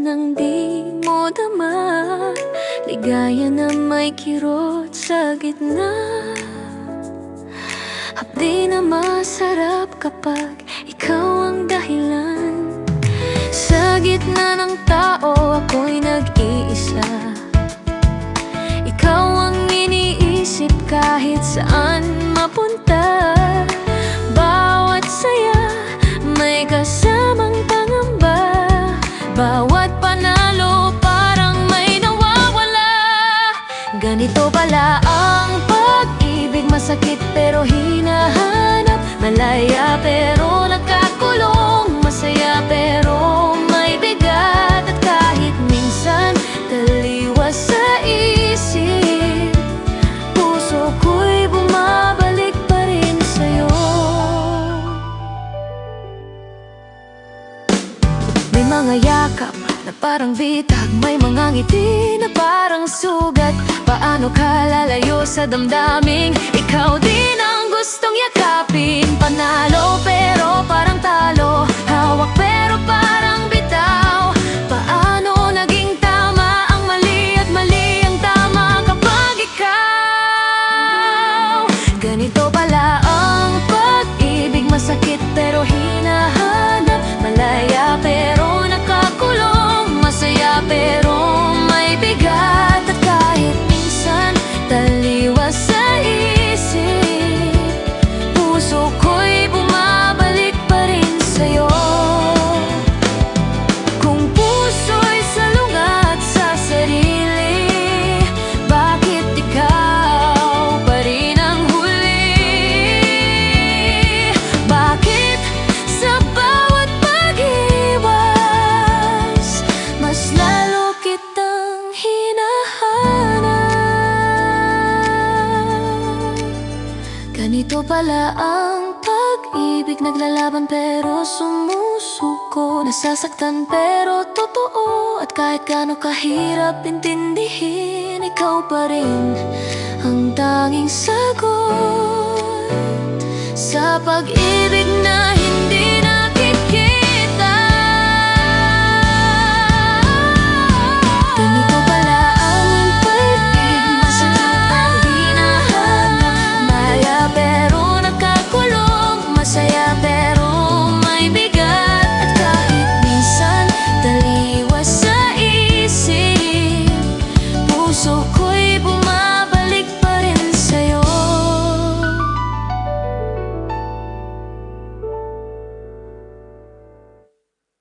nang di mo dama, ligaya na may kirot sa gitna. Hapdi na masarap kapag ikaw ang dahilan. Sa gitna ng tao, ako'y nag-iisa. Ikaw ang iniisip kahit saan mapunta. Bawat saya may kasamang pangamba. Bawat panalo parang may nawawala. Ganito pala ang pag-ibig, masakit pero hinahanap. Malaya pero nakakulong, masaya pero may bigat. At kahit minsan taliwas sa isip, puso ko'y bumabalik pa rin sa'yo. May mga yakap na parang bitag, may mga ngiti na parang sugat. Paano ka lalayo sa damdaming ikaw din ang gustong yakapin? Panalo pero parang talo, hawak pero parang bitaw. Paano naging tama ang mali at mali ang tama kapag ikaw? Ganito pala ang pag-ibig, masakit pero hinahanap. Malaya pero nakakulong, masaya pero may bigat. At kahit minsan taliwas sa isip, puso ko'y bumabalik pa rin sa'yo. Kung puso'y salungat sa sarili, bakit ikaw pa rin ang huli? Bakit sa bawat pag-iwas, mas lalo kitang hinahanap? Ganito pala ang pag-ibig, naglalaban pero sumusuko. Nasasaktan pero totoo, at kahit gaano kahirap intindihin, ikaw pa rin ang tanging sagot sa pag-ibig na